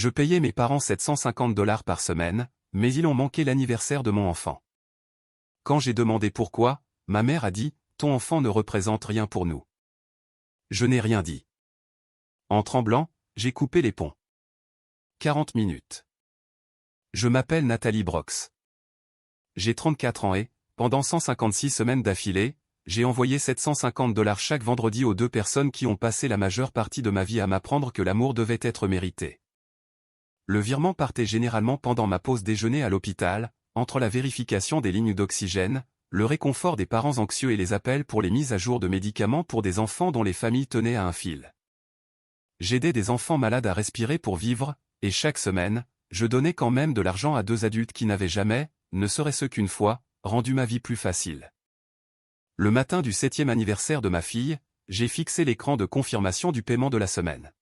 Je payais mes parents $750 par semaine, mais ils ont manqué l'anniversaire de mon enfant. Quand j'ai demandé pourquoi, ma mère a dit « Ton enfant ne représente rien pour nous ». Je n'ai rien dit. En tremblant, j'ai coupé les ponts. 40 minutes. Je m'appelle Nathalie Brox. J'ai 34 ans et, pendant 156 semaines d'affilée, j'ai envoyé $750 chaque vendredi aux 2 personnes qui ont passé la majeure partie de ma vie à m'apprendre que l'amour devait être mérité. Le virement partait généralement pendant ma pause déjeuner à l'hôpital, entre la vérification des lignes d'oxygène, le réconfort des parents anxieux et les appels pour les mises à jour de médicaments pour des enfants dont les familles tenaient à un fil. J'aidais des enfants malades à respirer pour vivre, et chaque semaine, je donnais quand même de l'argent à 2 adultes qui n'avaient jamais, ne serait-ce qu'une fois, rendu ma vie plus facile. Le matin du 7e anniversaire de ma fille, j'ai fixé l'écran de confirmation du paiement de la semaine.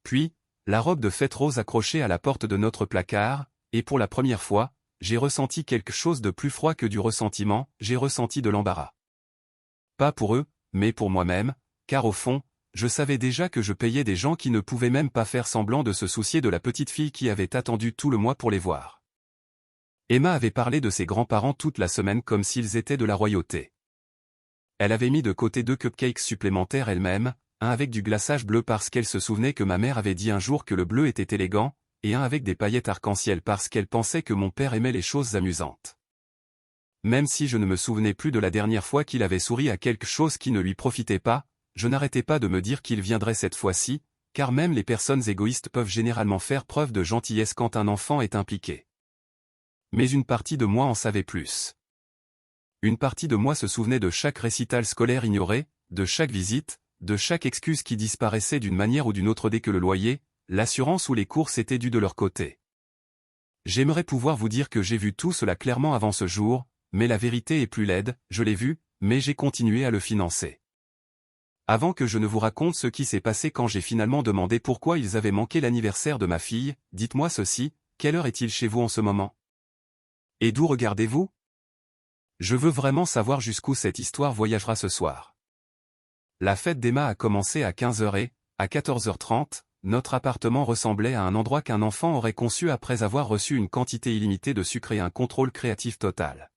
Puis, la robe de fête rose accrochée à la porte de notre placard, et pour la première fois, j'ai ressenti quelque chose de plus froid que du ressentiment, j'ai ressenti de l'embarras. Pas pour eux, mais pour moi-même, car au fond, je savais déjà que je payais des gens qui ne pouvaient même pas faire semblant de se soucier de la petite fille qui avait attendu tout le mois pour les voir. Emma avait parlé de ses grands-parents toute la semaine comme s'ils étaient de la royauté. Elle avait mis de côté 2 cupcakes supplémentaires elle-même, un avec du glaçage bleu parce qu'elle se souvenait que ma mère avait dit un jour que le bleu était élégant, et un avec des paillettes arc-en-ciel parce qu'elle pensait que mon père aimait les choses amusantes. Même si je ne me souvenais plus de la dernière fois qu'il avait souri à quelque chose qui ne lui profitait pas, je n'arrêtais pas de me dire qu'il viendrait cette fois-ci, car même les personnes égoïstes peuvent généralement faire preuve de gentillesse quand un enfant est impliqué. Mais une partie de moi en savait plus. Une partie de moi se souvenait de chaque récital scolaire ignoré, de chaque visite, de chaque excuse qui disparaissait d'une manière ou d'une autre dès que le loyer, l'assurance ou les courses étaient dus de leur côté. J'aimerais pouvoir vous dire que j'ai vu tout cela clairement avant ce jour, mais la vérité est plus laide, je l'ai vu, mais j'ai continué à le financer. Avant que je ne vous raconte ce qui s'est passé quand j'ai finalement demandé pourquoi ils avaient manqué l'anniversaire de ma fille, dites-moi ceci, quelle heure est-il chez vous en ce moment? Et d'où regardez-vous? Je veux vraiment savoir jusqu'où cette histoire voyagera ce soir. La fête d'Emma a commencé à 15h et, à 14h30, notre appartement ressemblait à un endroit qu'un enfant aurait conçu après avoir reçu une quantité illimitée de sucre et un contrôle créatif total.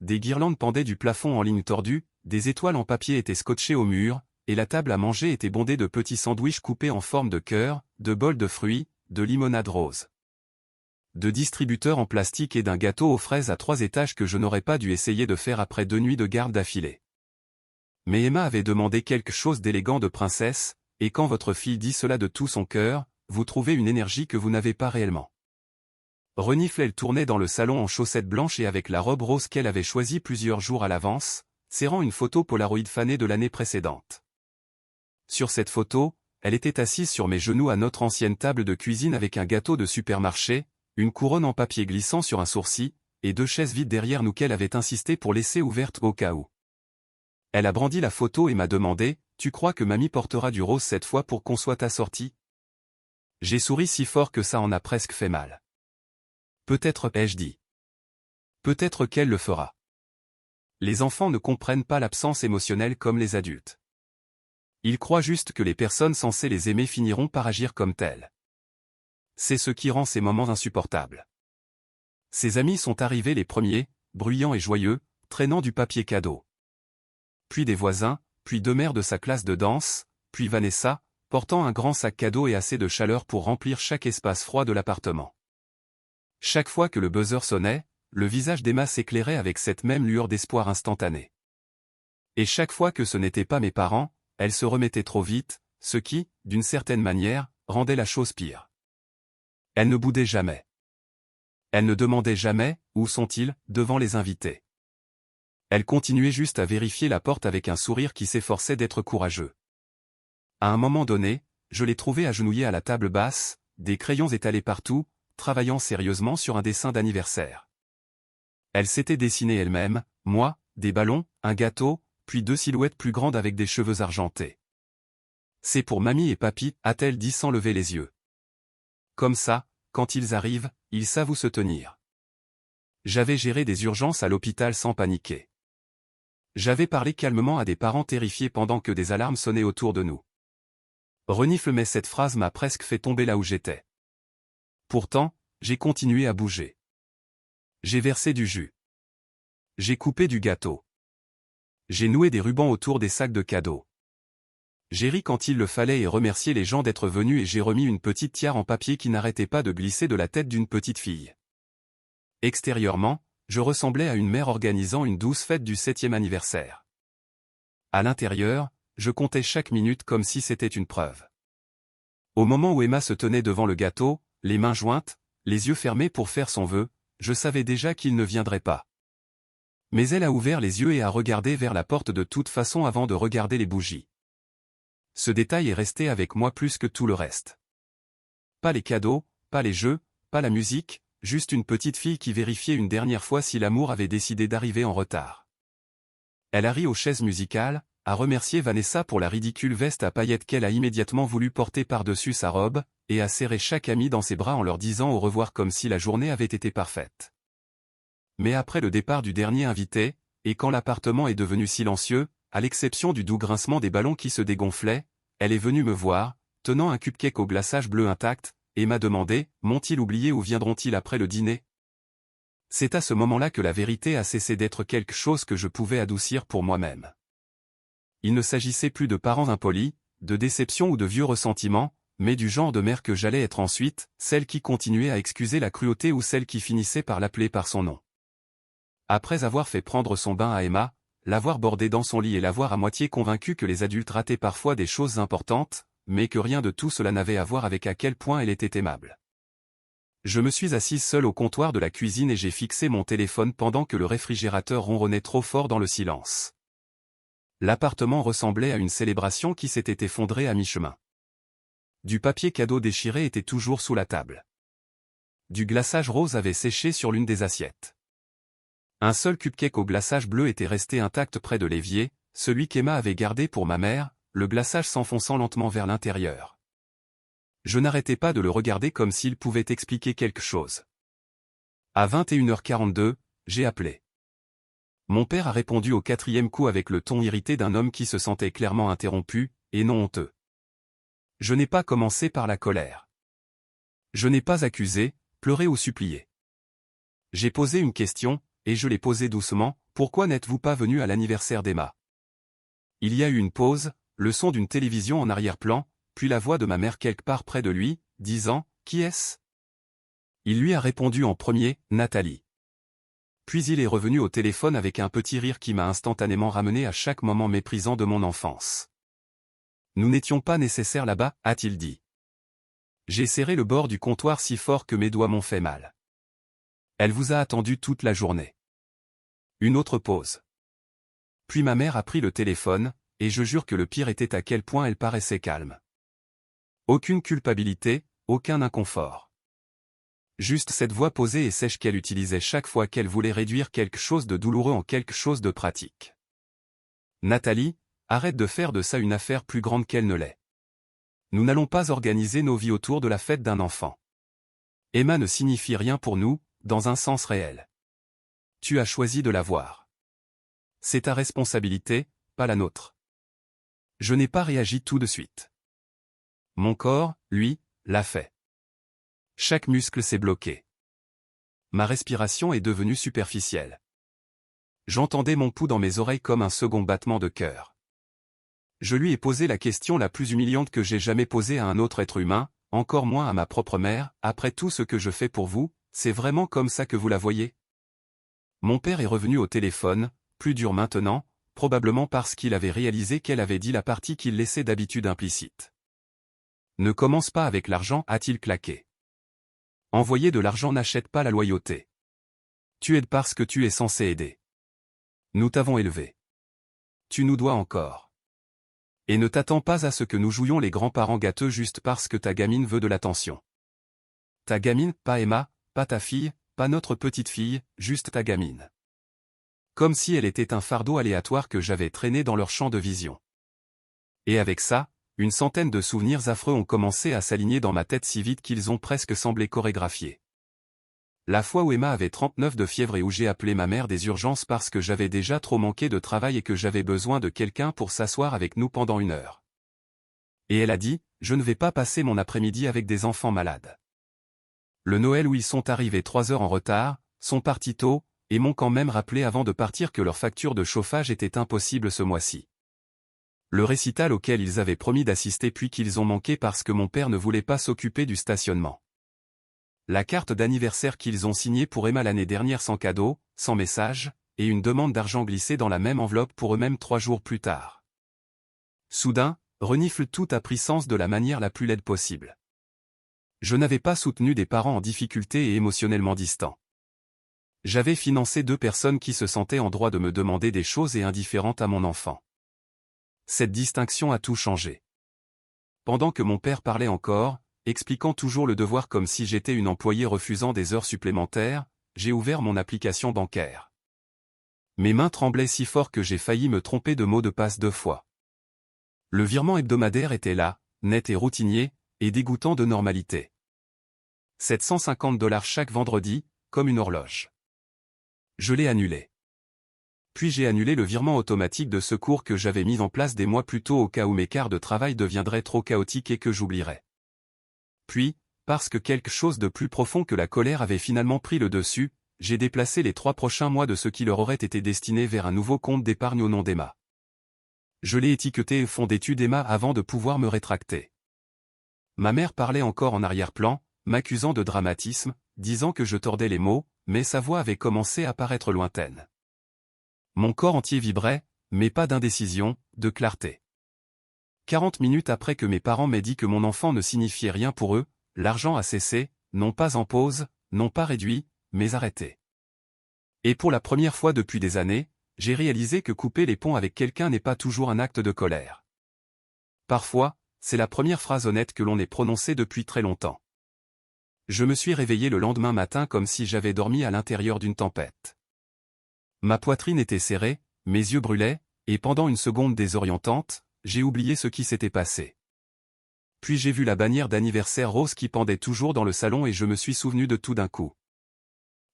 Des guirlandes pendaient du plafond en ligne tordue, des étoiles en papier étaient scotchées au mur, et la table à manger était bondée de petits sandwichs coupés en forme de cœur, de bols de fruits, de limonade rose, de distributeurs en plastique et d'un gâteau aux fraises à 3 étages que je n'aurais pas dû essayer de faire après 2 nuits de garde d'affilée. Mais Emma avait demandé quelque chose d'élégant de princesse, et quand votre fille dit cela de tout son cœur, vous trouvez une énergie que vous n'avez pas réellement. Renifle elle tournait dans le salon en chaussettes blanches et avec la robe rose qu'elle avait choisie plusieurs jours à l'avance, serrant une photo Polaroid fanée de l'année précédente. Sur cette photo, elle était assise sur mes genoux à notre ancienne table de cuisine avec un gâteau de supermarché, une couronne en papier glissant sur un sourcil, et 2 chaises vides derrière nous qu'elle avait insisté pour laisser ouvertes au cas où. Elle a brandi la photo et m'a demandé, « Tu crois que mamie portera du rose cette fois pour qu'on soit assortis ?» J'ai souri si fort que ça en a presque fait mal. Peut-être, ai-je dit. Peut-être qu'elle le fera. Les enfants ne comprennent pas l'absence émotionnelle comme les adultes. Ils croient juste que les personnes censées les aimer finiront par agir comme telles. C'est ce qui rend ces moments insupportables. Ses amis sont arrivés les premiers, bruyants et joyeux, traînant du papier cadeau. Puis des voisins, puis 2 mères de sa classe de danse, puis Vanessa, portant un grand sac cadeau et assez de chaleur pour remplir chaque espace froid de l'appartement. Chaque fois que le buzzer sonnait, le visage d'Emma s'éclairait avec cette même lueur d'espoir instantanée. Et chaque fois que ce n'était pas mes parents, elle se remettait trop vite, ce qui, d'une certaine manière, rendait la chose pire. Elle ne boudait jamais. Elle ne demandait jamais « Où sont-ils ?» devant les invités. Elle continuait juste à vérifier la porte avec un sourire qui s'efforçait d'être courageux. À un moment donné, je l'ai trouvée agenouillée à la table basse, des crayons étalés partout, travaillant sérieusement sur un dessin d'anniversaire. Elle s'était dessinée elle-même, moi, des ballons, un gâteau, puis 2 silhouettes plus grandes avec des cheveux argentés. « C'est pour mamie et papy », a-t-elle dit sans lever les yeux. Comme ça, quand ils arrivent, ils savent où se tenir. J'avais géré des urgences à l'hôpital sans paniquer. J'avais parlé calmement à des parents terrifiés pendant que des alarmes sonnaient autour de nous. Renifle mais cette phrase m'a presque fait tomber là où j'étais. Pourtant, j'ai continué à bouger. J'ai versé du jus. J'ai coupé du gâteau. J'ai noué des rubans autour des sacs de cadeaux. J'ai ri quand il le fallait et remercié les gens d'être venus et j'ai remis une petite tiare en papier qui n'arrêtait pas de glisser de la tête d'une petite fille. Extérieurement, je ressemblais à une mère organisant une douce fête du 7e anniversaire. À l'intérieur, je comptais chaque minute comme si c'était une preuve. Au moment où Emma se tenait devant le gâteau, les mains jointes, les yeux fermés pour faire son vœu, je savais déjà qu'il ne viendrait pas. Mais elle a ouvert les yeux et a regardé vers la porte de toute façon avant de regarder les bougies. Ce détail est resté avec moi plus que tout le reste. Pas les cadeaux, pas les jeux, pas la musique, juste une petite fille qui vérifiait une dernière fois si l'amour avait décidé d'arriver en retard. Elle a ri aux chaises musicales, a remercié Vanessa pour la ridicule veste à paillettes qu'elle a immédiatement voulu porter par-dessus sa robe, et a serré chaque ami dans ses bras en leur disant au revoir comme si la journée avait été parfaite. Mais après le départ du dernier invité, et quand l'appartement est devenu silencieux, à l'exception du doux grincement des ballons qui se dégonflaient, elle est venue me voir, tenant un cupcake au glaçage bleu intact, et m'a demandé, m'ont-ils oublié ou viendront-ils après le dîner? C'est à ce moment-là que la vérité a cessé d'être quelque chose que je pouvais adoucir pour moi-même. Il ne s'agissait plus de parents impolis, de déception ou de vieux ressentiments, mais du genre de mère que j'allais être ensuite, celle qui continuait à excuser la cruauté ou celle qui finissait par l'appeler par son nom. Après avoir fait prendre son bain à Emma, l'avoir bordée dans son lit et l'avoir à moitié convaincue que les adultes rataient parfois des choses importantes, mais que rien de tout cela n'avait à voir avec à quel point elle était aimable. Je me suis assise seule au comptoir de la cuisine et j'ai fixé mon téléphone pendant que le réfrigérateur ronronnait trop fort dans le silence. L'appartement ressemblait à une célébration qui s'était effondrée à mi-chemin. Du papier cadeau déchiré était toujours sous la table. Du glaçage rose avait séché sur l'une des assiettes. Un seul cupcake au glaçage bleu était resté intact près de l'évier, celui qu'Emma avait gardé pour ma mère, le glaçage s'enfonçant lentement vers l'intérieur. Je n'arrêtais pas de le regarder comme s'il pouvait expliquer quelque chose. À 21h42, j'ai appelé. Mon père a répondu au 4e coup avec le ton irrité d'un homme qui se sentait clairement interrompu, et non honteux. Je n'ai pas commencé par la colère. Je n'ai pas accusé, pleuré ou supplié. J'ai posé une question, et je l'ai posée doucement, pourquoi n'êtes-vous pas venu à l'anniversaire d'Emma? Il y a eu une pause, le son d'une télévision en arrière-plan, puis la voix de ma mère quelque part près de lui, disant, qui est-ce? Il lui a répondu en premier, Nathalie. Puis il est revenu au téléphone avec un petit rire qui m'a instantanément ramené à chaque moment méprisant de mon enfance. Nous n'étions pas nécessaires là-bas, a-t-il dit. J'ai serré le bord du comptoir si fort que mes doigts m'ont fait mal. Elle vous a attendu toute la journée. Une autre pause. Puis ma mère a pris le téléphone, et je jure que le pire était à quel point elle paraissait calme. Aucune culpabilité, aucun inconfort. Juste cette voix posée et sèche qu'elle utilisait chaque fois qu'elle voulait réduire quelque chose de douloureux en quelque chose de pratique. Nathalie, arrête de faire de ça une affaire plus grande qu'elle ne l'est. Nous n'allons pas organiser nos vies autour de la fête d'un enfant. Emma ne signifie rien pour nous, dans un sens réel. Tu as choisi de la voir. C'est ta responsabilité, pas la nôtre. Je n'ai pas réagi tout de suite. Mon corps, lui, l'a fait. Chaque muscle s'est bloqué. Ma respiration est devenue superficielle. J'entendais mon pouls dans mes oreilles comme un second battement de cœur. Je lui ai posé la question la plus humiliante que j'ai jamais posée à un autre être humain, encore moins à ma propre mère, après tout ce que je fais pour vous, c'est vraiment comme ça que vous la voyez? Mon père est revenu au téléphone, plus dur maintenant, probablement parce qu'il avait réalisé qu'elle avait dit la partie qu'il laissait d'habitude implicite. Ne commence pas avec l'argent, a-t-il claqué. Envoyer de l'argent n'achète pas la loyauté. Tu aides parce que tu es censé aider. Nous t'avons élevé. Tu nous dois encore. Et ne t'attends pas à ce que nous jouions les grands-parents gâteux juste parce que ta gamine veut de l'attention. Ta gamine, pas Emma, pas ta fille, pas notre petite fille, juste ta gamine. Comme si elle était un fardeau aléatoire que j'avais traîné dans leur champ de vision. Et avec ça, une centaine de souvenirs affreux ont commencé à s'aligner dans ma tête si vite qu'ils ont presque semblé chorégraphiés. La fois où Emma avait 39 de fièvre et où j'ai appelé ma mère des urgences parce que j'avais déjà trop manqué de travail et que j'avais besoin de quelqu'un pour s'asseoir avec nous pendant 1 heure. Et elle a dit, je ne vais pas passer mon après-midi avec des enfants malades. Le Noël où ils sont arrivés 3 heures en retard, sont partis tôt, et m'ont quand même rappelé avant de partir que leur facture de chauffage était impossible ce mois-ci. Le récital auquel ils avaient promis d'assister puis qu'ils ont manqué parce que mon père ne voulait pas s'occuper du stationnement. La carte d'anniversaire qu'ils ont signée pour Emma l'année dernière sans cadeau, sans message, et une demande d'argent glissée dans la même enveloppe pour eux-mêmes 3 jours plus tard. Soudain, renifle tout a pris sens de la manière la plus laide possible. Je n'avais pas soutenu des parents en difficulté et émotionnellement distants. J'avais financé 2 personnes qui se sentaient en droit de me demander des choses et indifférentes à mon enfant. Cette distinction a tout changé. Pendant que mon père parlait encore, expliquant toujours le devoir comme si j'étais une employée refusant des heures supplémentaires, j'ai ouvert mon application bancaire. Mes mains tremblaient si fort que j'ai failli me tromper de mot de passe 2 fois. Le virement hebdomadaire était là, net et routinier, et dégoûtant de normalité. 750 $ chaque vendredi, comme une horloge. Je l'ai annulé. Puis j'ai annulé le virement automatique de secours que j'avais mis en place des mois plus tôt au cas où mes quarts de travail deviendraient trop chaotiques et que j'oublierais. Puis, parce que quelque chose de plus profond que la colère avait finalement pris le dessus, j'ai déplacé les 3 prochains mois de ce qui leur aurait été destiné vers un nouveau compte d'épargne au nom d'Emma. Je l'ai étiqueté fonds d'études Emma avant de pouvoir me rétracter. Ma mère parlait encore en arrière-plan, m'accusant de dramatisme, disant que je tordais les mots, mais sa voix avait commencé à paraître lointaine. Mon corps entier vibrait, mais pas d'indécision, de clarté. 40 minutes après que mes parents m'aient dit que mon enfant ne signifiait rien pour eux, l'argent a cessé, non pas en pause, non pas réduit, mais arrêté. Et pour la première fois depuis des années, j'ai réalisé que couper les ponts avec quelqu'un n'est pas toujours un acte de colère. Parfois, c'est la première phrase honnête que l'on ait prononcée depuis très longtemps. Je me suis réveillé le lendemain matin comme si j'avais dormi à l'intérieur d'une tempête. Ma poitrine était serrée, mes yeux brûlaient, et pendant une seconde désorientante, j'ai oublié ce qui s'était passé. Puis j'ai vu la bannière d'anniversaire rose qui pendait toujours dans le salon et je me suis souvenu de tout d'un coup.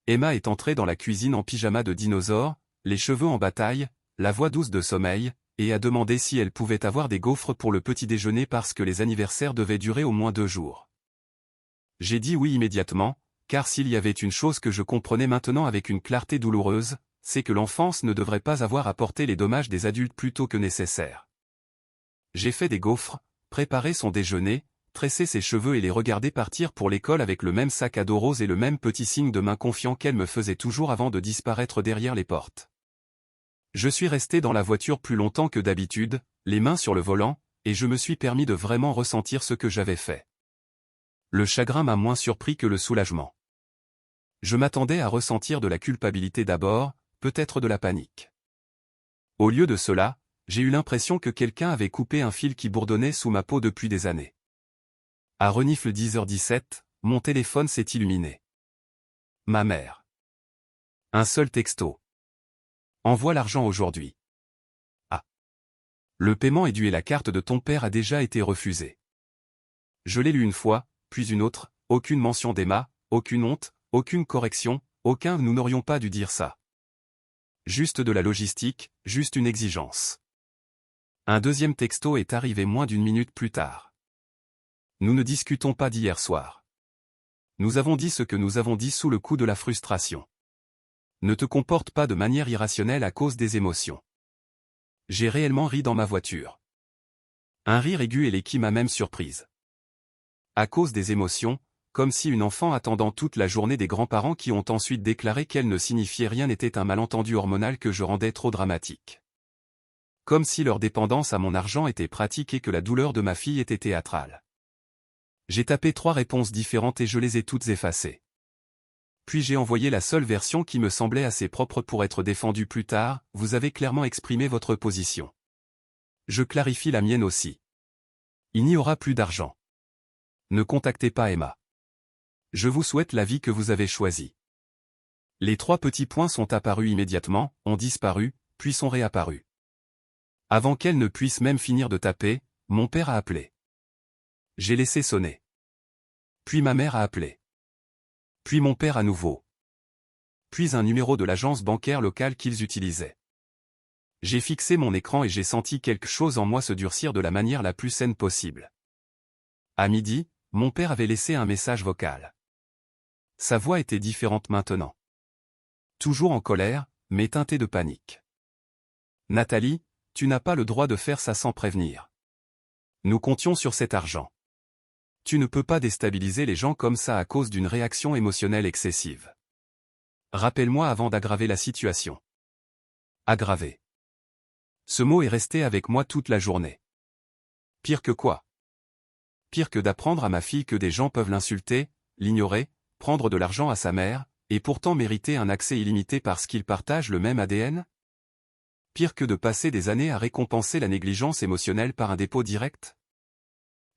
Emma est entrée dans la cuisine en pyjama de dinosaure, les cheveux en bataille, la voix douce de sommeil, et a demandé si elle pouvait avoir des gaufres pour le petit déjeuner parce que les anniversaires devaient durer au moins 2 jours. J'ai dit oui immédiatement, car s'il y avait une chose que je comprenais maintenant avec une clarté douloureuse, c'est que l'enfance ne devrait pas avoir à porter les dommages des adultes plus tôt que nécessaire. J'ai fait des gaufres, préparé son déjeuner, tressé ses cheveux et les regardé partir pour l'école avec le même sac à dos rose et le même petit signe de main confiant qu'elle me faisait toujours avant de disparaître derrière les portes. Je suis resté dans la voiture plus longtemps que d'habitude, les mains sur le volant, et je me suis permis de vraiment ressentir ce que j'avais fait. Le chagrin m'a moins surpris que le soulagement. Je m'attendais à ressentir de la culpabilité d'abord, peut-être de la panique. Au lieu de cela, j'ai eu l'impression que quelqu'un avait coupé un fil qui bourdonnait sous ma peau depuis des années. À renifle 10h17, mon téléphone s'est illuminé. Ma mère. Un seul texto. Envoie l'argent aujourd'hui. Ah. Le paiement est dû et la carte de ton père a déjà été refusée. Je l'ai lu une fois, puis une autre, aucune mention d'Emma, aucune honte, aucune correction, aucun nous n'aurions pas dû dire ça. Juste de la logistique, juste une exigence. Un deuxième texto est arrivé moins d'1 minute plus tard. Nous ne discutons pas d'hier soir. Nous avons dit ce que nous avons dit sous le coup de la frustration. Ne te comporte pas de manière irrationnelle à cause des émotions. J'ai réellement ri dans ma voiture. Un rire aigu et qui m'a même surprise. À cause des émotions, comme si une enfant attendant toute la journée des grands-parents qui ont ensuite déclaré qu'elle ne signifiait rien n'était un malentendu hormonal que je rendais trop dramatique. Comme si leur dépendance à mon argent était pratique et que la douleur de ma fille était théâtrale. J'ai tapé 3 réponses différentes et je les ai toutes effacées. Puis j'ai envoyé la seule version qui me semblait assez propre pour être défendue plus tard, vous avez clairement exprimé votre position. Je clarifie la mienne aussi. Il n'y aura plus d'argent. Ne contactez pas Emma. Je vous souhaite la vie que vous avez choisie. Les 3 petits points sont apparus immédiatement, ont disparu, puis sont réapparus. Avant qu'elle ne puisse même finir de taper, mon père a appelé. J'ai laissé sonner. Puis ma mère a appelé. Puis mon père à nouveau. Puis un numéro de l'agence bancaire locale qu'ils utilisaient. J'ai fixé mon écran et j'ai senti quelque chose en moi se durcir de la manière la plus saine possible. À midi, mon père avait laissé un message vocal. Sa voix était différente maintenant. Toujours en colère, mais teintée de panique. Nathalie, tu n'as pas le droit de faire ça sans prévenir. Nous comptions sur cet argent. Tu ne peux pas déstabiliser les gens comme ça à cause d'une réaction émotionnelle excessive. Rappelle-moi avant d'aggraver la situation. Aggraver. Ce mot est resté avec moi toute la journée. Pire que quoi? Pire que d'apprendre à ma fille que des gens peuvent l'insulter, l'ignorer, prendre de l'argent à sa mère, et pourtant mériter un accès illimité parce qu'ils partagent le même ADN? Pire que de passer des années à récompenser la négligence émotionnelle par un dépôt direct?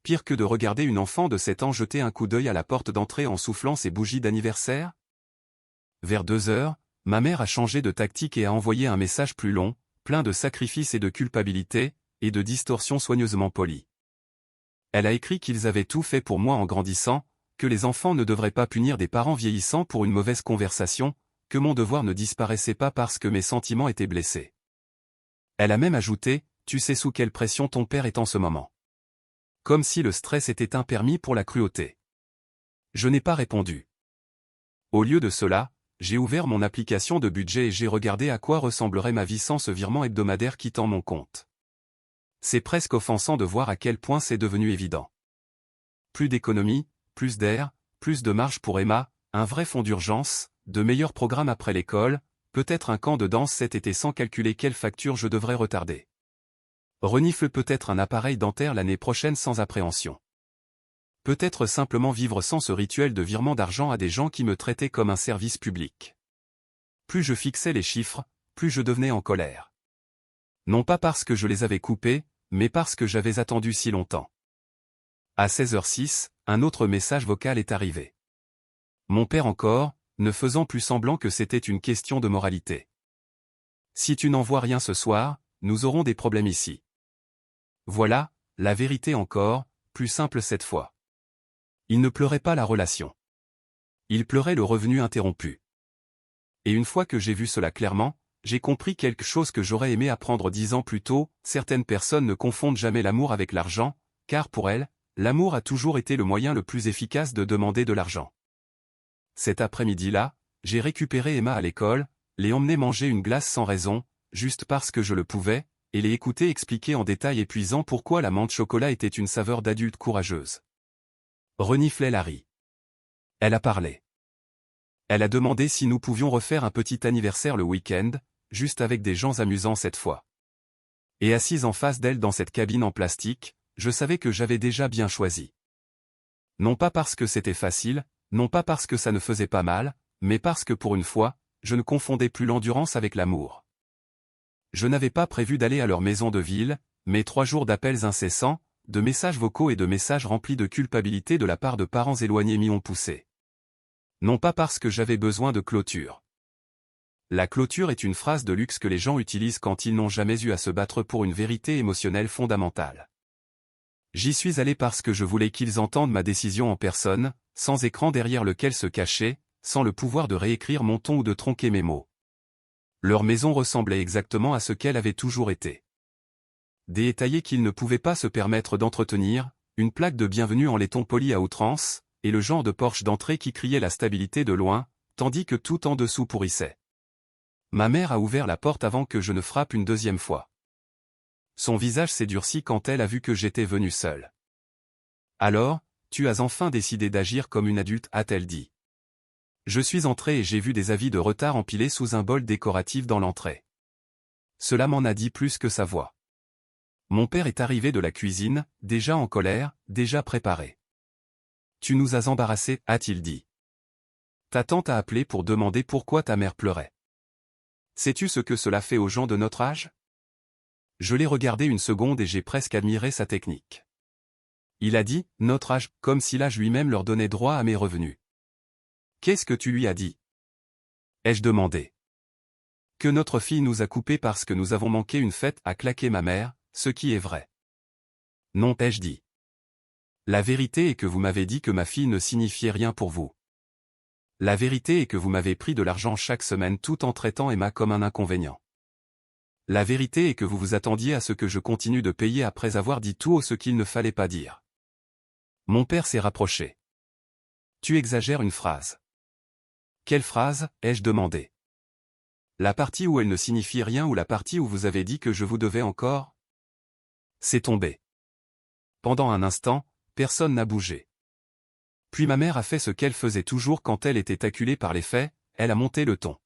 Pire que de regarder une enfant de 7 ans jeter un coup d'œil à la porte d'entrée en soufflant ses bougies d'anniversaire? Vers 2 heures, ma mère a changé de tactique et a envoyé un message plus long, plein de sacrifices et de culpabilité, et de distorsions soigneusement polies. Elle a écrit qu'ils avaient tout fait pour moi en grandissant, que les enfants ne devraient pas punir des parents vieillissants pour une mauvaise conversation, que mon devoir ne disparaissait pas parce que mes sentiments étaient blessés. Elle a même ajouté, tu sais sous quelle pression ton père est en ce moment. Comme si le stress était un permis pour la cruauté. Je n'ai pas répondu. Au lieu de cela, j'ai ouvert mon application de budget et j'ai regardé à quoi ressemblerait ma vie sans ce virement hebdomadaire quittant mon compte. C'est presque offensant de voir à quel point c'est devenu évident. Plus d'économie, plus d'air, plus de marge pour Emma, un vrai fonds d'urgence, de meilleurs programmes après l'école, peut-être un camp de danse cet été sans calculer quelle facture je devrais retarder. Renifle peut-être un appareil dentaire l'année prochaine sans appréhension. Peut-être simplement vivre sans ce rituel de virement d'argent à des gens qui me traitaient comme un service public. Plus je fixais les chiffres, plus je devenais en colère. Non pas parce que je les avais coupés, mais parce que j'avais attendu si longtemps. À 16h06, un autre message vocal est arrivé. Mon père encore, ne faisant plus semblant que c'était une question de moralité. Si tu n'envoies rien ce soir, nous aurons des problèmes ici. Voilà, la vérité encore, plus simple cette fois. Il ne pleurait pas la relation. Il pleurait le revenu interrompu. Et une fois que j'ai vu cela clairement, j'ai compris quelque chose que j'aurais aimé apprendre 10 ans plus tôt, certaines personnes ne confondent jamais l'amour avec l'argent, car pour elles, l'amour a toujours été le moyen le plus efficace de demander de l'argent. Cet après-midi-là, j'ai récupéré Emma à l'école, l'ai emmenée manger une glace sans raison, juste parce que je le pouvais, et l'ai écoutée expliquer en détail épuisant pourquoi la menthe chocolat était une saveur d'adulte courageuse. Reniflait Larry. Elle a parlé. Elle a demandé si nous pouvions refaire un petit anniversaire le week-end, juste avec des gens amusants cette fois. Et assise en face d'elle dans cette cabine en plastique, je savais que j'avais déjà bien choisi. Non pas parce que c'était facile, non pas parce que ça ne faisait pas mal, mais parce que pour une fois, je ne confondais plus l'endurance avec l'amour. Je n'avais pas prévu d'aller à leur maison de ville, mais 3 jours d'appels incessants, de messages vocaux et de messages remplis de culpabilité de la part de parents éloignés m'y ont poussé. Non pas parce que j'avais besoin de clôture. La clôture est une phrase de luxe que les gens utilisent quand ils n'ont jamais eu à se battre pour une vérité émotionnelle fondamentale. J'y suis allé parce que je voulais qu'ils entendent ma décision en personne, sans écran derrière lequel se cacher, sans le pouvoir de réécrire mon ton ou de tronquer mes mots. Leur maison ressemblait exactement à ce qu'elle avait toujours été. Détaillé qu'ils ne pouvaient pas se permettre d'entretenir, une plaque de bienvenue en laiton poli à outrance, et le genre de porche d'entrée qui criait la stabilité de loin, tandis que tout en dessous pourrissait. Ma mère a ouvert la porte avant que je ne frappe une deuxième fois. Son visage s'est durci quand elle a vu que j'étais venu seul. Alors, tu as enfin décidé d'agir comme une adulte, a-t-elle dit. Je suis entré et j'ai vu des avis de retard empilés sous un bol décoratif dans l'entrée. Cela m'en a dit plus que sa voix. Mon père est arrivé de la cuisine, déjà en colère, déjà préparé. Tu nous as embarrassés, a-t-il dit. Ta tante a appelé pour demander pourquoi ta mère pleurait. Sais-tu ce que cela fait aux gens de notre âge? Je l'ai regardé une seconde et j'ai presque admiré sa technique. Il a dit, notre âge, comme si l'âge lui-même leur donnait droit à mes revenus. Qu'est-ce que tu lui as dit? Ai-je demandé. Que notre fille nous a coupés parce que nous avons manqué une fête, a claqué ma mère, ce qui est vrai. Non, ai-je dit. La vérité est que vous m'avez dit que ma fille ne signifiait rien pour vous. La vérité est que vous m'avez pris de l'argent chaque semaine tout en traitant Emma comme un inconvénient. La vérité est que vous vous attendiez à ce que je continue de payer après avoir dit tout ce qu'il ne fallait pas dire. Mon père s'est rapproché. Tu exagères une phrase. Quelle phrase, ai-je demandé. La partie où elle ne signifie rien ou la partie où vous avez dit que je vous devais encore? C'est tombé. Pendant un instant, personne n'a bougé. Puis ma mère a fait ce qu'elle faisait toujours quand elle était acculée par les faits, elle a monté le ton.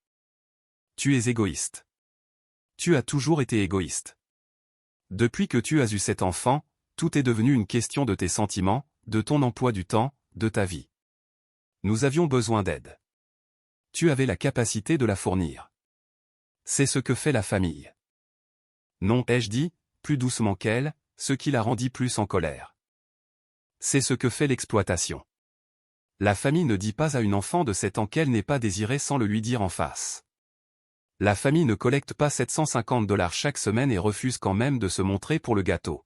Tu es égoïste. Tu as toujours été égoïste. Depuis que tu as eu cet enfant, tout est devenu une question de tes sentiments, de ton emploi du temps, de ta vie. Nous avions besoin d'aide. Tu avais la capacité de la fournir. C'est ce que fait la famille. Non, ai-je dit, plus doucement qu'elle, ce qui la rendit plus en colère. C'est ce que fait l'exploitation. La famille ne dit pas à une enfant de 7 ans qu'elle n'est pas désirée sans le lui dire en face. La famille ne collecte pas 750 $ chaque semaine et refuse quand même de se montrer pour le gâteau.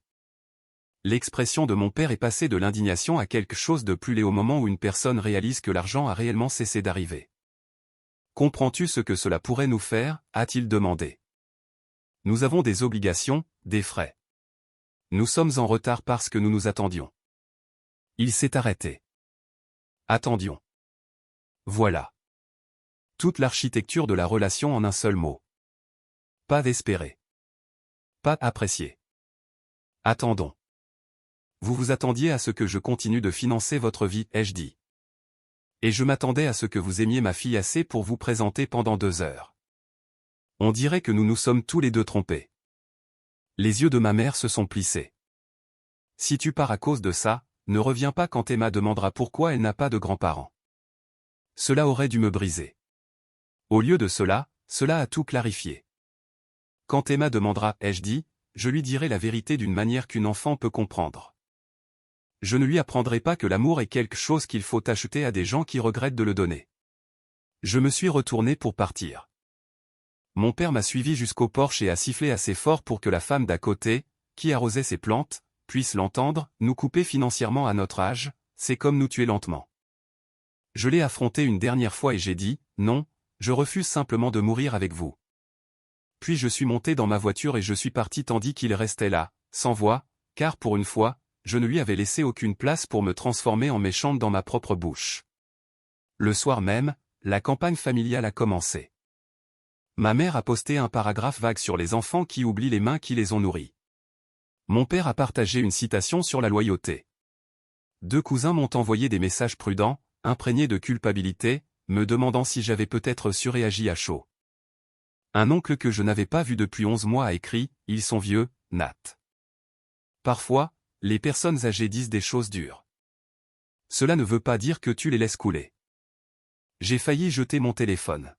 L'expression de mon père est passée de l'indignation à quelque chose de plus laid au moment où une personne réalise que l'argent a réellement cessé d'arriver. Comprends-tu ce que cela pourrait nous faire, a-t-il demandé. Nous avons des obligations, des frais. Nous sommes en retard parce que nous nous attendions. Il s'est arrêté. Attendions. Voilà. Toute l'architecture de la relation en un seul mot. Pas d'espérer. Pas apprécier. Attendons. Vous vous attendiez à ce que je continue de financer votre vie, ai-je dit. Et je m'attendais à ce que vous aimiez ma fille assez pour vous présenter pendant 2 heures. On dirait que nous nous sommes tous les deux trompés. Les yeux de ma mère se sont plissés. Si tu pars à cause de ça, ne reviens pas quand Emma demandera pourquoi elle n'a pas de grands-parents. Cela aurait dû me briser. Au lieu de cela, cela a tout clarifié. Quand Emma demandera, ai-je dit, je lui dirai la vérité d'une manière qu'une enfant peut comprendre. Je ne lui apprendrai pas que l'amour est quelque chose qu'il faut acheter à des gens qui regrettent de le donner. Je me suis retourné pour partir. Mon père m'a suivi jusqu'au porche et a sifflé assez fort pour que la femme d'à côté, qui arrosait ses plantes, puisse l'entendre. Nous couper financièrement à notre âge, c'est comme nous tuer lentement. Je l'ai affronté une dernière fois et j'ai dit, non, je refuse simplement de mourir avec vous. Puis je suis monté dans ma voiture et je suis parti tandis qu'il restait là, sans voix, car pour une fois, je ne lui avais laissé aucune place pour me transformer en méchante dans ma propre bouche. Le soir même, la campagne familiale a commencé. Ma mère a posté un paragraphe vague sur les enfants qui oublient les mains qui les ont nourris. Mon père a partagé une citation sur la loyauté. 2 cousins m'ont envoyé des messages prudents, imprégnés de culpabilité, me demandant si j'avais peut-être surréagi à chaud. Un oncle que je n'avais pas vu depuis 11 mois a écrit, ils sont vieux, Nat. Parfois, les personnes âgées disent des choses dures. Cela ne veut pas dire que tu les laisses couler. J'ai failli jeter mon téléphone.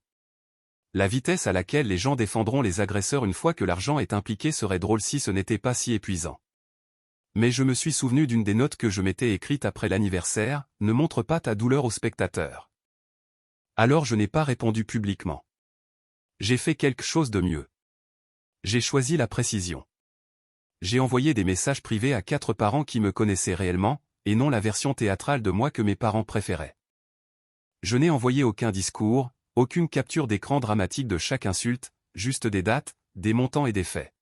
La vitesse à laquelle les gens défendront les agresseurs une fois que l'argent est impliqué serait drôle si ce n'était pas si épuisant. Mais je me suis souvenu d'une des notes que je m'étais écrite après l'anniversaire, ne montre pas ta douleur aux spectateurs. Alors je n'ai pas répondu publiquement. J'ai fait quelque chose de mieux. J'ai choisi la précision. J'ai envoyé des messages privés à 4 parents qui me connaissaient réellement, et non la version théâtrale de moi que mes parents préféraient. Je n'ai envoyé aucun discours, aucune capture d'écran dramatique de chaque insulte, juste des dates, des montants et des faits.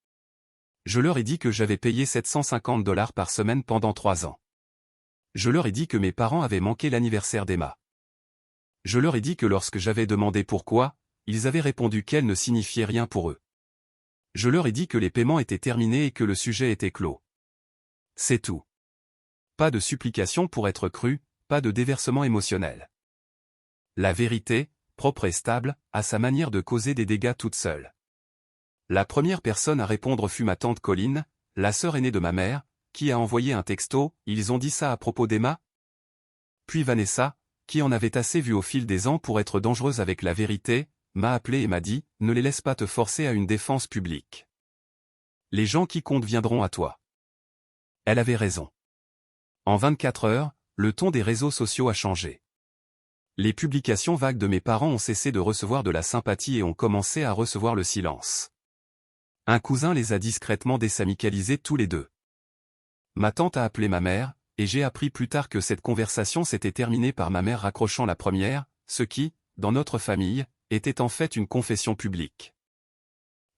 Je leur ai dit que j'avais payé 750 $ par semaine pendant 3 ans. Je leur ai dit que mes parents avaient manqué l'anniversaire d'Emma. Je leur ai dit que lorsque j'avais demandé pourquoi, ils avaient répondu qu'elle ne signifiait rien pour eux. Je leur ai dit que les paiements étaient terminés et que le sujet était clos. C'est tout. Pas de supplication pour être cru, pas de déversement émotionnel. La vérité, propre et stable, a sa manière de causer des dégâts toute seule. La première personne à répondre fut ma tante Colline, la sœur aînée de ma mère, qui a envoyé un texto, ils ont dit ça à propos d'Emma? Puis Vanessa, qui en avait assez vu au fil des ans pour être dangereuse avec la vérité, m'a appelé et m'a dit, ne les laisse pas te forcer à une défense publique. Les gens qui comptent viendront à toi. Elle avait raison. En 24 heures, le ton des réseaux sociaux a changé. Les publications vagues de mes parents ont cessé de recevoir de la sympathie et ont commencé à recevoir le silence. Un cousin les a discrètement désamicalisés tous les deux. Ma tante a appelé ma mère, et j'ai appris plus tard que cette conversation s'était terminée par ma mère raccrochant la première, ce qui, dans notre famille, était en fait une confession publique.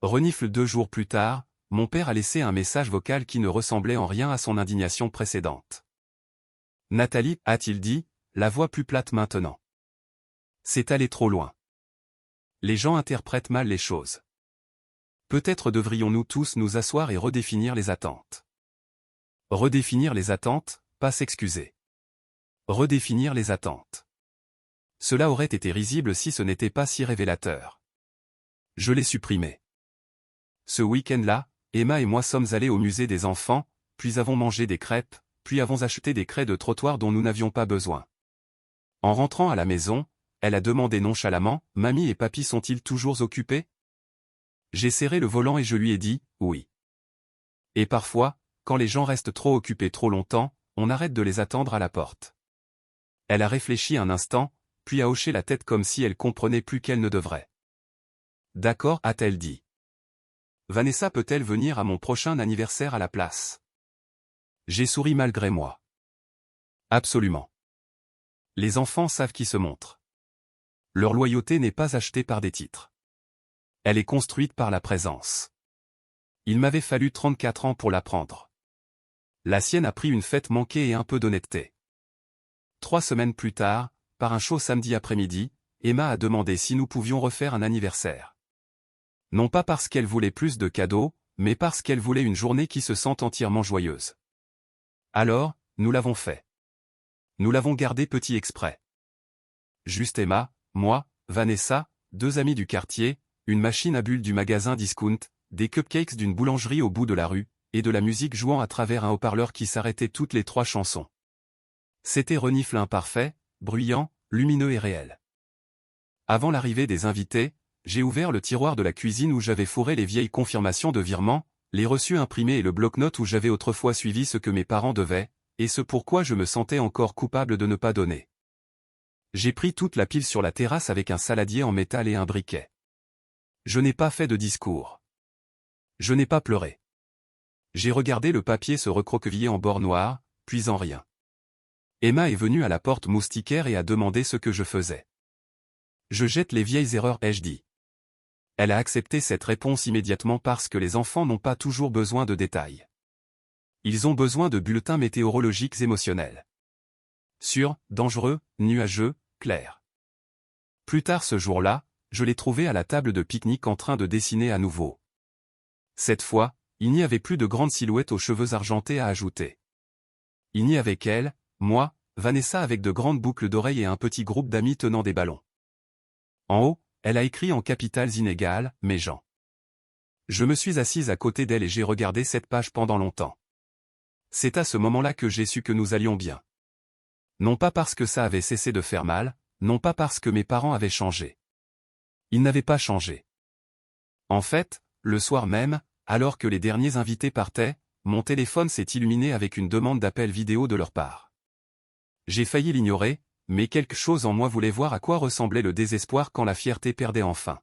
Renifle 2 jours plus tard, mon père a laissé un message vocal qui ne ressemblait en rien à son indignation précédente. Nathalie, a-t-il dit, la voix plus plate maintenant. C'est allé trop loin. Les gens interprètent mal les choses. Peut-être devrions-nous tous nous asseoir et redéfinir les attentes. Redéfinir les attentes, pas s'excuser. Redéfinir les attentes. Cela aurait été risible si ce n'était pas si révélateur. Je l'ai supprimé. Ce week-end-là, Emma et moi sommes allés au musée des enfants, puis avons mangé des crêpes, puis avons acheté des craies de trottoir dont nous n'avions pas besoin. En rentrant à la maison, elle a demandé nonchalamment, « Mamie et papy sont-ils toujours occupés ?» J'ai serré le volant et je lui ai dit, « Oui. » Et parfois, quand les gens restent trop occupés trop longtemps, on arrête de les attendre à la porte. Elle a réfléchi un instant, puis a hoché la tête comme si elle comprenait plus qu'elle ne devrait. « D'accord, a-t-elle dit. Vanessa peut-elle venir à mon prochain anniversaire à la place? J'ai souri malgré moi. Absolument. Les enfants savent qui se montre. Leur loyauté n'est pas achetée par des titres. Elle est construite par la présence. Il m'avait fallu 34 ans pour l'apprendre. La sienne a pris une fête manquée et un peu d'honnêteté. 3 semaines plus tard, par un chaud samedi après-midi, Emma a demandé si nous pouvions refaire un anniversaire. Non pas parce qu'elle voulait plus de cadeaux, mais parce qu'elle voulait une journée qui se sente entièrement joyeuse. Alors, nous l'avons fait. Nous l'avons gardé petit exprès. Juste Emma, moi, Vanessa, 2 amis du quartier, une machine à bulles du magasin Discount, des cupcakes d'une boulangerie au bout de la rue, et de la musique jouant à travers un haut-parleur qui s'arrêtait toutes les 3 chansons. C'était renifle imparfait, bruyant, lumineux et réel. Avant l'arrivée des invités, j'ai ouvert le tiroir de la cuisine où j'avais fourré les vieilles confirmations de virement, les reçus imprimés et le bloc-notes où j'avais autrefois suivi ce que mes parents devaient, et ce pourquoi je me sentais encore coupable de ne pas donner. J'ai pris toute la pile sur la terrasse avec un saladier en métal et un briquet. Je n'ai pas fait de discours. Je n'ai pas pleuré. J'ai regardé le papier se recroqueviller en bord noir, puis en rien. Emma est venue à la porte moustiquaire et a demandé ce que je faisais. Je jette les vieilles erreurs, ai-je dit. Elle a accepté cette réponse immédiatement parce que les enfants n'ont pas toujours besoin de détails. Ils ont besoin de bulletins météorologiques émotionnels. Sûrs, dangereux, nuageux, clairs. Plus tard ce jour-là, je l'ai trouvée à la table de pique-nique en train de dessiner à nouveau. Cette fois, il n'y avait plus de grandes silhouettes aux cheveux argentés à ajouter. Il n'y avait qu'elle, moi, Vanessa avec de grandes boucles d'oreilles et un petit groupe d'amis tenant des ballons. En haut, elle a écrit en capitales inégales, « Mes gens ». Je me suis assise à côté d'elle et j'ai regardé cette page pendant longtemps. C'est à ce moment-là que j'ai su que nous allions bien. Non pas parce que ça avait cessé de faire mal, non pas parce que mes parents avaient changé. Ils n'avaient pas changé. En fait, le soir même, alors que les derniers invités partaient, mon téléphone s'est illuminé avec une demande d'appel vidéo de leur part. J'ai failli l'ignorer, mais quelque chose en moi voulait voir à quoi ressemblait le désespoir quand la fierté perdait enfin.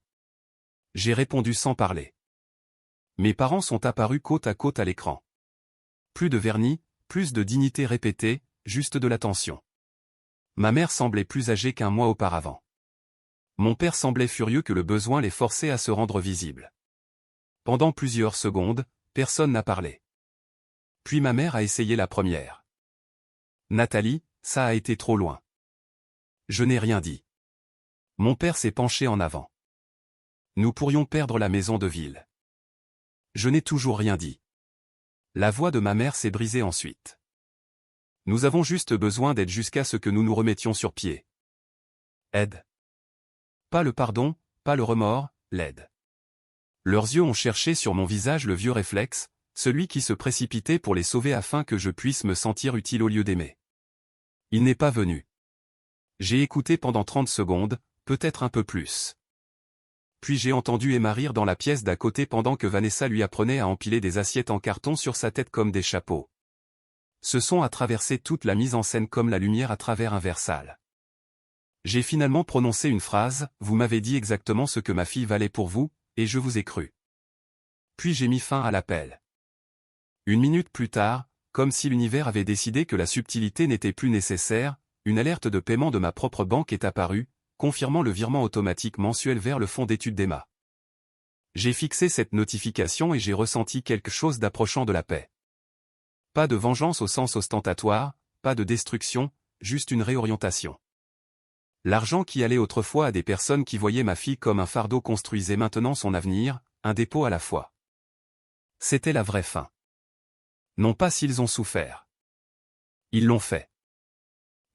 J'ai répondu sans parler. Mes parents sont apparus côte à côte à l'écran. Plus de vernis, plus de dignité répétée, juste de l'attention. Ma mère semblait plus âgée qu'1 mois auparavant. Mon père semblait furieux que le besoin les forçait à se rendre visibles. Pendant plusieurs secondes, personne n'a parlé. Puis ma mère a essayé la première. Nathalie, ça a été trop loin. Je n'ai rien dit. Mon père s'est penché en avant. Nous pourrions perdre la maison de ville. Je n'ai toujours rien dit. La voix de ma mère s'est brisée ensuite. Nous avons juste besoin d'aide jusqu'à ce que nous nous remettions sur pied. Aide. Pas le pardon, pas le remords, l'aide. Leurs yeux ont cherché sur mon visage le vieux réflexe, celui qui se précipitait pour les sauver afin que je puisse me sentir utile au lieu d'aimer. Il n'est pas venu. J'ai écouté pendant 30 secondes, peut-être un peu plus. Puis j'ai entendu Emma rire dans la pièce d'à côté pendant que Vanessa lui apprenait à empiler des assiettes en carton sur sa tête comme des chapeaux. Ce son a traversé toute la mise en scène comme la lumière à travers un verre sale. J'ai finalement prononcé une phrase, « Vous m'avez dit exactement ce que ma fille valait pour vous, et je vous ai cru. » Puis j'ai mis fin à l'appel. 1 minute plus tard, comme si l'univers avait décidé que la subtilité n'était plus nécessaire, une alerte de paiement de ma propre banque est apparue, confirmant le virement automatique mensuel vers le fonds d'études d'Emma. J'ai fixé cette notification et j'ai ressenti quelque chose d'approchant de la paix. Pas de vengeance au sens ostentatoire, pas de destruction, juste une réorientation. L'argent qui allait autrefois à des personnes qui voyaient ma fille comme un fardeau construisait maintenant son avenir, un dépôt à la fois. C'était la vraie fin. Non pas s'ils ont souffert. Ils l'ont fait.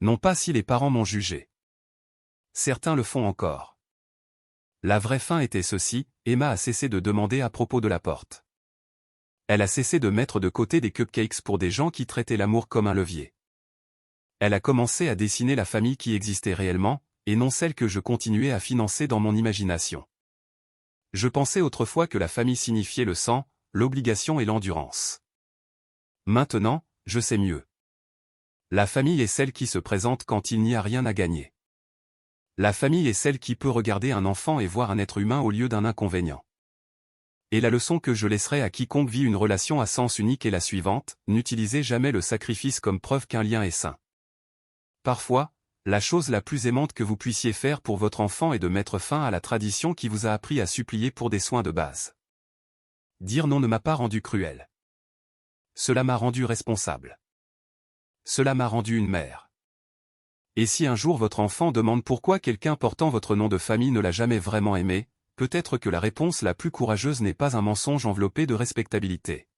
Non pas si les parents m'ont jugé. Certains le font encore. La vraie fin était ceci, Emma a cessé de demander à propos de la porte. Elle a cessé de mettre de côté des cupcakes pour des gens qui traitaient l'amour comme un levier. Elle a commencé à dessiner la famille qui existait réellement, et non celle que je continuais à financer dans mon imagination. Je pensais autrefois que la famille signifiait le sang, l'obligation et l'endurance. Maintenant, je sais mieux. La famille est celle qui se présente quand il n'y a rien à gagner. La famille est celle qui peut regarder un enfant et voir un être humain au lieu d'un inconvénient. Et la leçon que je laisserai à quiconque vit une relation à sens unique est la suivante, n'utilisez jamais le sacrifice comme preuve qu'un lien est sain. Parfois, la chose la plus aimante que vous puissiez faire pour votre enfant est de mettre fin à la tradition qui vous a appris à supplier pour des soins de base. Dire non ne m'a pas rendu cruel. Cela m'a rendu responsable. Cela m'a rendu une mère. Et si un jour votre enfant demande pourquoi quelqu'un portant votre nom de famille ne l'a jamais vraiment aimé, peut-être que la réponse la plus courageuse n'est pas un mensonge enveloppé de respectabilité.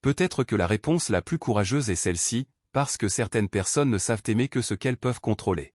Peut-être que la réponse la plus courageuse est celle-ci, parce que certaines personnes ne savent aimer que ce qu'elles peuvent contrôler.